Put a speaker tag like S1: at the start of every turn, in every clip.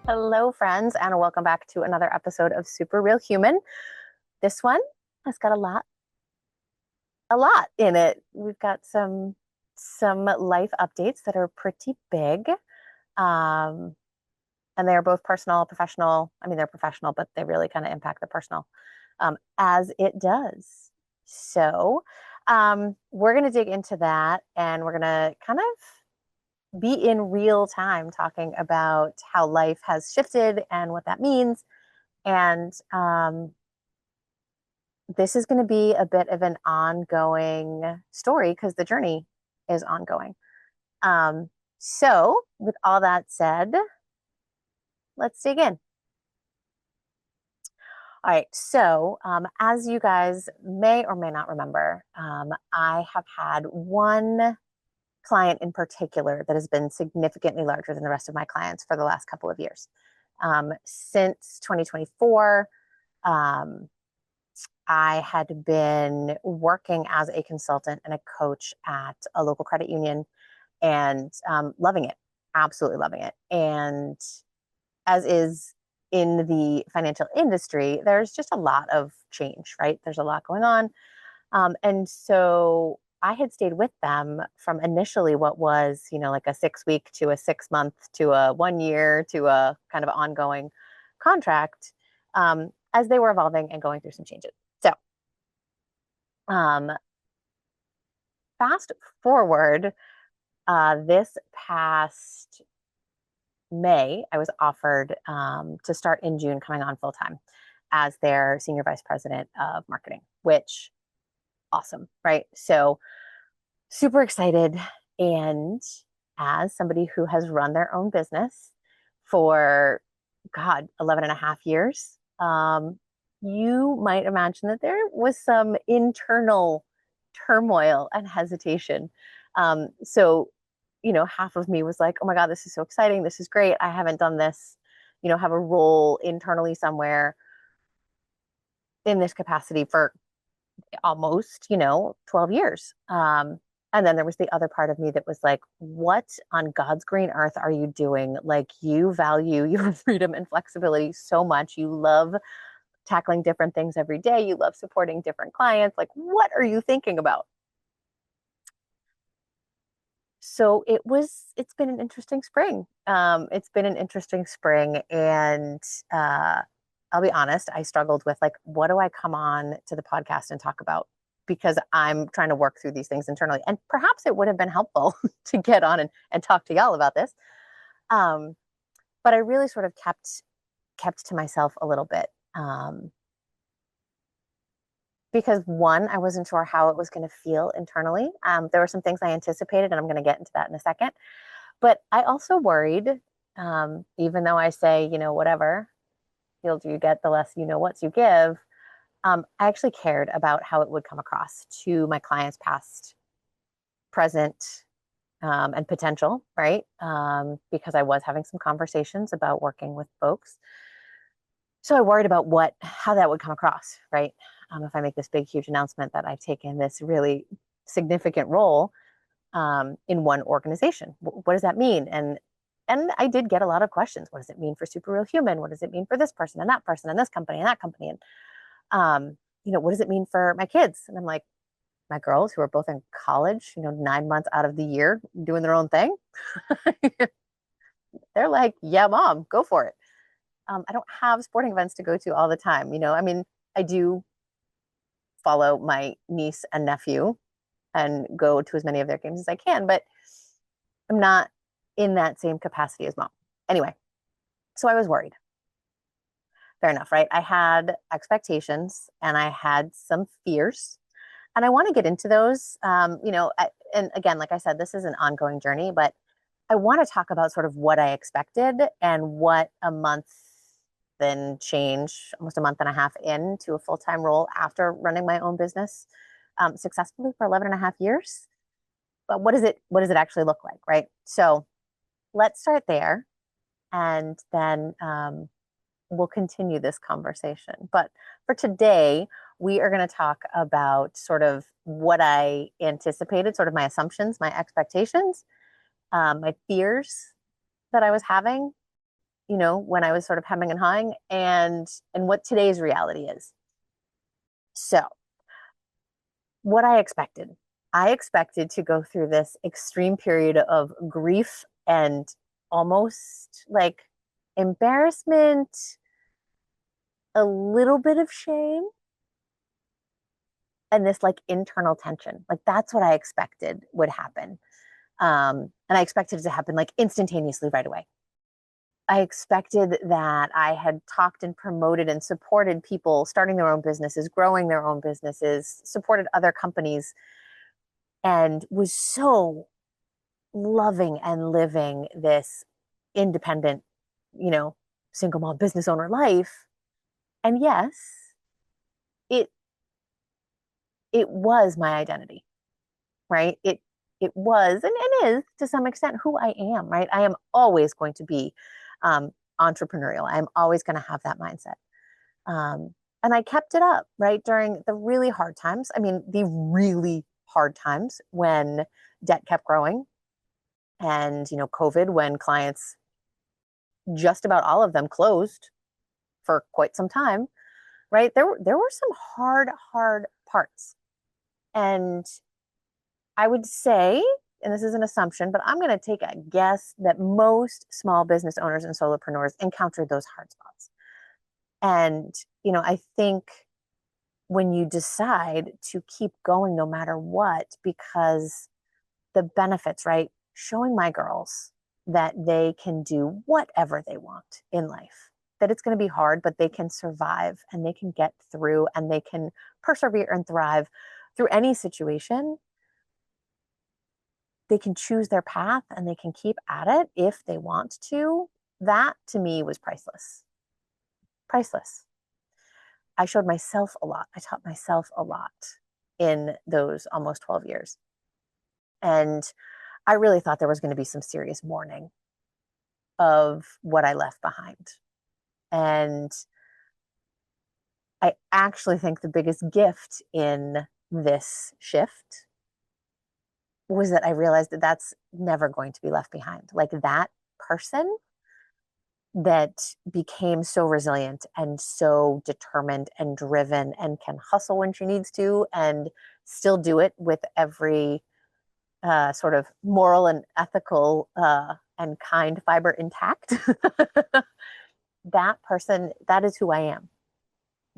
S1: Hello, friends, and welcome back to another episode of Super Real Human. This one has got a lot in it. We've got some life updates that are pretty big, um, and they are both personal, professional. I mean, they're professional, but they really kind of impact the personal, as it does. So, we're going to dig into that, and we're going to kind of be in real time talking about how life has shifted and what that means. And this is going to be a bit of an ongoing story because the journey is ongoing. So, with all that said, let's dig in. All right. So, as you guys may or may not remember, I have had one client in particular that has been significantly larger than the rest of my clients for the last couple of years. Since 2024, I had been working as a consultant and a coach at a local credit union and loving it, absolutely loving it. And as is in the financial industry, there's just a lot of change, right? There's a lot going on. And so I had stayed with them from initially what was, like a 6 week to a 6 month to a 1 year to a kind of ongoing contract, as they were evolving and going through some changes. So, um, fast forward, this past May, I was offered to start in June, coming on full time as their senior vice president of marketing, which awesome, right? So super excited. And as somebody who has run their own business for, God, 11 and a half years, you might imagine that there was some internal turmoil and hesitation. So, half of me was like, oh my God, this is so exciting. This is great. I haven't done this, have a role internally somewhere in this capacity for almost, 12 years. And then there was the other part of me that was like, what on God's green earth are you doing? Like, you value your freedom and flexibility so much. You love tackling different things every day. You love supporting different clients. Like, what are you thinking about? So it's been an interesting spring. It's been an interesting spring. And I'll be honest, I struggled with like, what do I come on to the podcast and talk about? Because I'm trying to work through these things internally. And perhaps it would have been helpful to get on and talk to y'all about this. Um, but I really sort of kept to myself a little bit. Because one, I wasn't sure how it was going to feel internally. There were some things I anticipated, and I'm going to get into that in a second. But I also worried, even though I say, whatever, the older you get, the less what you give. I actually cared about how it would come across to my clients, past, present, and potential, right? Because I was having some conversations about working with folks. So I worried about how that would come across, right? If I make this big, huge announcement that I've taken this really significant role in one organization, what does that mean? And I did get a lot of questions. What does it mean for Super Real Human? What does it mean for this person and that person and this company and that company? And what does it mean for my kids? And I'm like, my girls who are both in college, 9 months out of the year doing their own thing. They're like, yeah, mom, go for it. I don't have sporting events to go to all the time. I mean, I do follow my niece and nephew and go to as many of their games as I can, but I'm not in that same capacity as mom. Anyway, so I was worried. Fair enough, right? I had expectations and I had some fears, and I want to get into those. And again, like I said, this is an ongoing journey, but I want to talk about sort of what I expected and what a month then change, almost a month and a half into a full-time role after running my own business successfully for 11 and a half years. But what does it actually look like, right? So let's start there, and then we'll continue this conversation. But for today, we are going to talk about sort of what I anticipated, sort of my assumptions, my expectations, my fears that I was having, when I was sort of hemming and hawing, and what today's reality is. So, what I expected to go through this extreme period of grief and almost like embarrassment, a little bit of shame, and this like internal tension. Like that's what I expected would happen. And I expected it to happen like instantaneously right away. I expected that I had talked and promoted and supported people starting their own businesses, growing their own businesses, supported other companies, and was so loving and living this independent, you know, single mom business owner life. And yes, it it was my identity, right? It was and is to some extent who I am, right? I am always going to be entrepreneurial. I'm always going to have that mindset. And I kept it up, right? During the really hard times. I mean, the really hard times when debt kept growing and, COVID, when clients, just about all of them closed for quite some time, right? There were some hard parts. And I would say, and this is an assumption, but I'm going to take a guess that most small business owners and solopreneurs encountered those hard spots. And, I think when you decide to keep going no matter what, because the benefits, right? Showing my girls that they can do whatever they want in life, that it's going to be hard, but they can survive and they can get through and they can persevere and thrive through any situation. They can choose their path and they can keep at it if they want to. That to me was priceless. Priceless. I showed myself a lot. I taught myself a lot in those almost 12 years. And I really thought there was going to be some serious mourning of what I left behind. And I actually think the biggest gift in this shift was that I realized that that's never going to be left behind. Like that person that became so resilient and so determined and driven and can hustle when she needs to and still do it with every sort of moral and ethical and kind fiber intact. That person, that is who I am.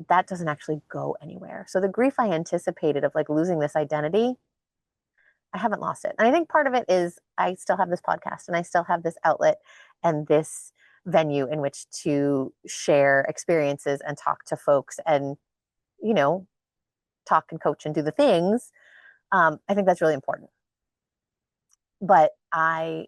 S1: That doesn't actually go anywhere. So the grief I anticipated of like losing this identity, I haven't lost it. And I think part of it is I still have this podcast and I still have this outlet and this venue in which to share experiences and talk to folks and, talk and coach and do the things. I think that's really important. But I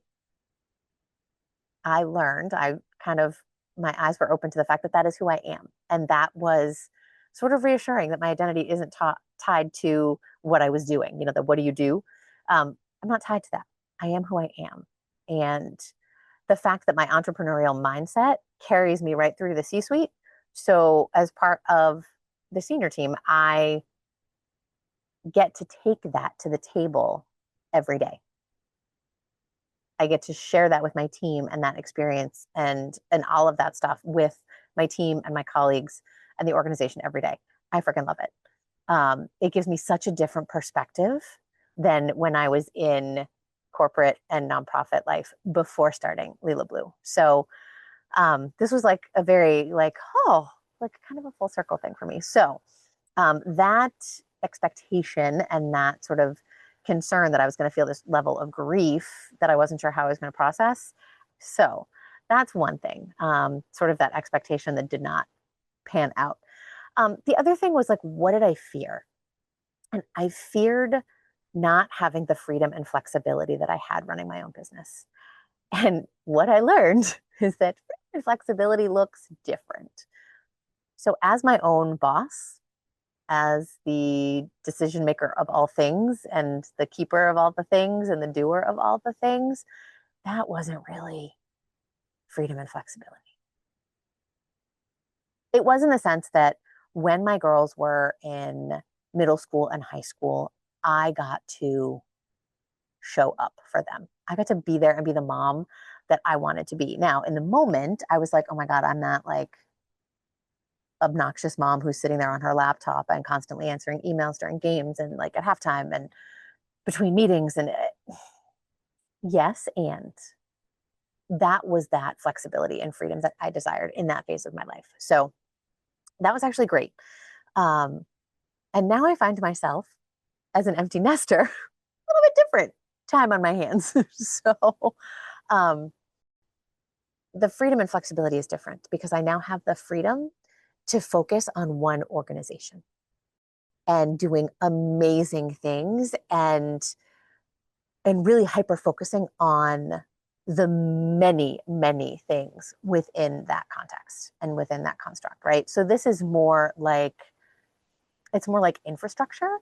S1: learned, I kind of, my eyes were open to the fact that that is who I am. And that was sort of reassuring that my identity isn't tied to what I was doing, the what do you do? I'm not tied to that. I am who I am. And the fact that my entrepreneurial mindset carries me right through to the C-suite. So as part of the senior team, I get to take that to the table every day. I get to share that with my team and that experience and all of that stuff with my team and my colleagues and the organization every day. I freaking love it. It gives me such a different perspective than when I was in corporate and nonprofit life before starting Lila Blue. So this was like a very like kind of a full circle thing for me. So that expectation and that sort of concern that I was going to feel this level of grief that I wasn't sure how I was going to process. So that's one thing, sort of that expectation that did not pan out. The other thing was like, what did I fear? And I feared not having the freedom and flexibility that I had running my own business. And what I learned is that flexibility looks different. So as my own boss, as the decision maker of all things and the keeper of all the things and the doer of all the things, that wasn't really freedom and flexibility. It was in the sense that when my girls were in middle school and high school, I got to show up for them. I got to be there and be the mom that I wanted to be. Now, in the moment, I was like, oh my God, I'm not like obnoxious mom who's sitting there on her laptop and constantly answering emails during games and like at halftime and between meetings. And yes, and that was that flexibility and freedom that I desired in that phase of my life. So that was actually great. Um, and now I find myself as an empty nester, a little bit different time on my hands. So um, the freedom and flexibility is different because I now have the freedom to focus on one organization and doing amazing things and really hyper focusing on the many, many things within that context and within that construct, right? So this is more like, it's more like infrastructure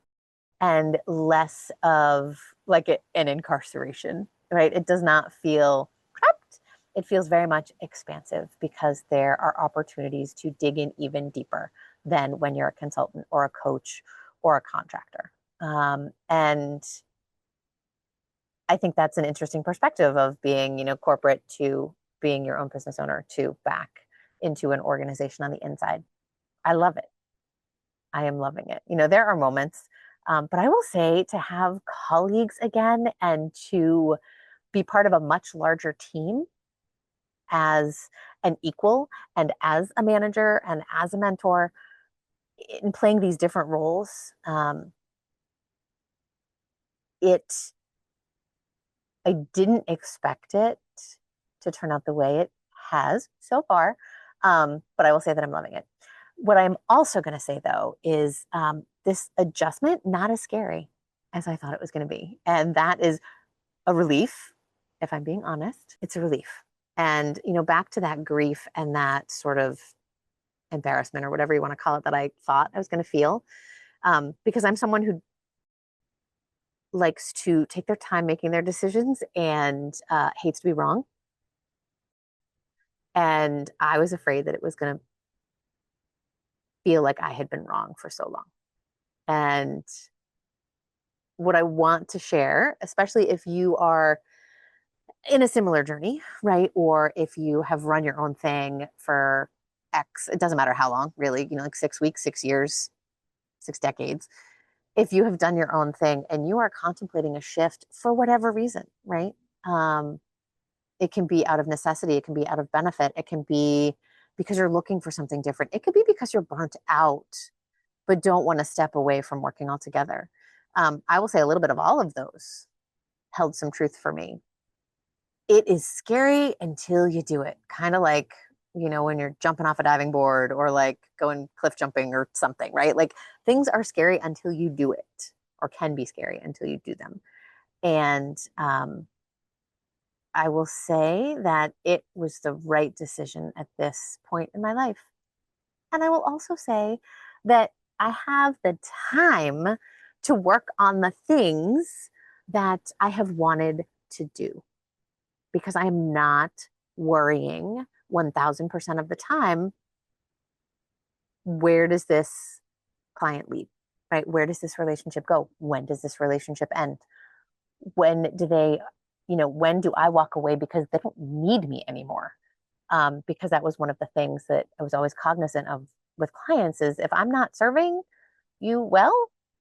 S1: and less of like an incarceration, right? It does not feel trapped. It feels very much expansive because there are opportunities to dig in even deeper than when you're a consultant or a coach or a contractor. And I think that's an interesting perspective of being, corporate to being your own business owner to back into an organization on the inside. I love it. I am loving it. There are moments, but I will say to have colleagues again and to be part of a much larger team as an equal and as a manager and as a mentor in playing these different roles, it I didn't expect it to turn out the way it has so far, but I will say that I'm loving it. What I'm also going to say though is this adjustment not as scary as I thought it was going to be, and that is a relief. If I'm being honest, it's a relief. And back to that grief and that sort of embarrassment or whatever you want to call it that I thought I was going to feel, because I'm someone who likes to take their time making their decisions and hates to be wrong. And I was afraid that it was going to feel like I had been wrong for so long. And what I want to share, especially if you are in a similar journey, right? Or if you have run your own thing for X, it doesn't matter how long, really, like 6 weeks, 6 years, 6 decades. If you have done your own thing and you are contemplating a shift for whatever reason, right? Um, it can be out of necessity, it can be out of benefit, it can be because you're looking for something different, it could be because you're burnt out but don't want to step away from working altogether. I will say a little bit of all of those held some truth for me. It is scary until you do it, kind of like when you're jumping off a diving board or like going cliff jumping or something, right? Like things are scary until you do it, or can be scary until you do them. And I will say that it was the right decision at this point in my life. And I will also say that I have the time to work on the things that I have wanted to do because I am not worrying 1000% of the time, where does this client lead, right? Where does this relationship go? When does this relationship end? When do they, when do I walk away because they don't need me anymore? Because that was one of the things that I was always cognizant of with clients is if I'm not serving you well,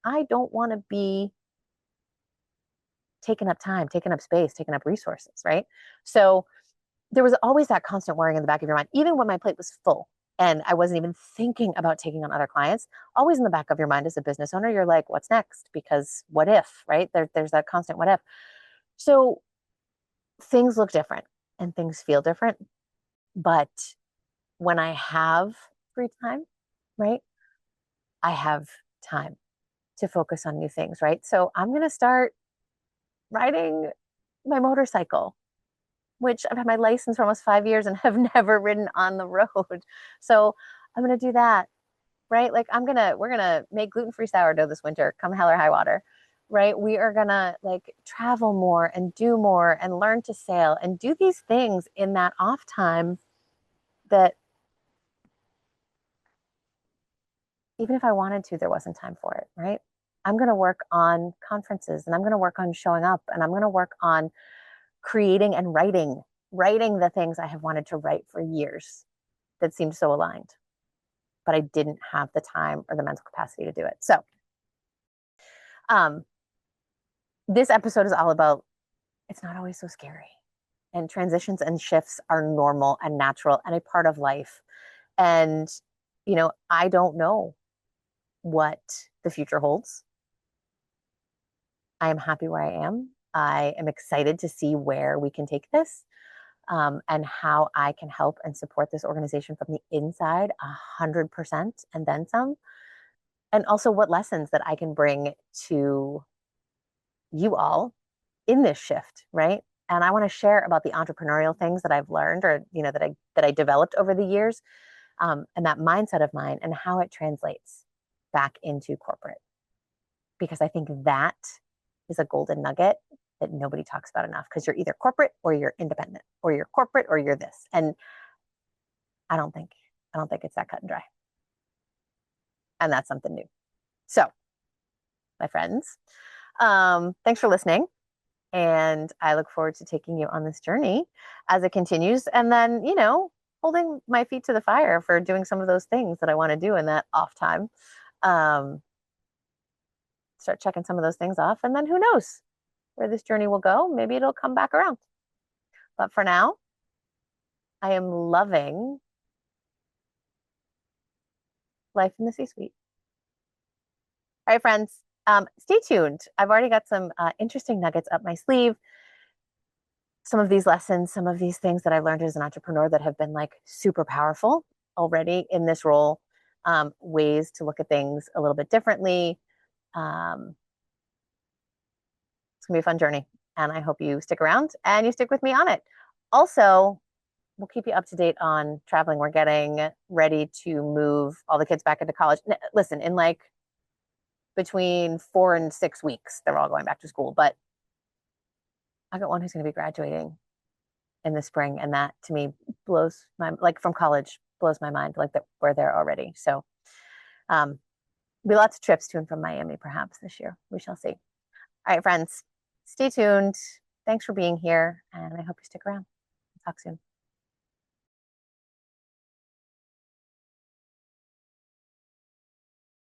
S1: I don't want to be taking up time, taking up space, taking up resources, right? So there was always that constant worrying in the back of your mind, even when my plate was full and I wasn't even thinking about taking on other clients. Always in the back of your mind as a business owner, you're like, what's next? Because what if, right? There's that constant what if. So things look different and things feel different. But when I have free time, right, I have time to focus on new things, right? So I'm going to start riding my motorcycle, which I've had my license for almost 5 years and have never ridden on the road. So I'm going to do that, right? Like we're going to make gluten-free sourdough this winter, come hell or high water, right? We are going to like travel more and do more and learn to sail and do these things in that off time that even if I wanted to, there wasn't time for it, right? I'm going to work on conferences and I'm going to work on showing up and I'm going to work on creating and writing the things I have wanted to write for years that seemed so aligned, but I didn't have the time or the mental capacity to do it. So, um, this episode is all about it's not always so scary. And transitions and shifts are normal and natural and a part of life. And, I don't know what the future holds. I am happy where I am. I am excited to see where we can take this, and how I can help and support this organization from the inside 100% and then some. And also what lessons that I can bring to you all in this shift, right? And I want to share about the entrepreneurial things that I've learned, or that I developed over the years, and that mindset of mine and how it translates back into corporate. Because I think that is a golden nugget that nobody talks about enough, because you're either corporate or you're independent, or you're corporate or you're this. And I don't think it's that cut and dry. And that's something new. So, my friends, thanks for listening. And I look forward to taking you on this journey as it continues. And then, holding my feet to the fire for doing some of those things that I want to do in that off time. Start checking some of those things off. And then who knows where this journey will go? Maybe it'll come back around. But for now, I am loving life in the C-suite. All right, friends, stay tuned. I've already got some interesting nuggets up my sleeve. Some of these lessons, some of these things that I've learned as an entrepreneur that have been like super powerful already in this role, ways to look at things a little bit differently. It's going to be a fun journey, and I hope you stick around and you stick with me on it. Also, we'll keep you up to date on traveling. We're getting ready to move all the kids back into college. Listen, in like between 4 and 6 weeks, they're all going back to school. But I got one who's going to be graduating in the spring, and that to me blows my, like, from college, blows my mind, like that we're there already. So, be lots of trips to and from Miami perhaps this year. We shall see. All right, friends, stay tuned. Thanks for being here, and I hope you stick around. Talk soon.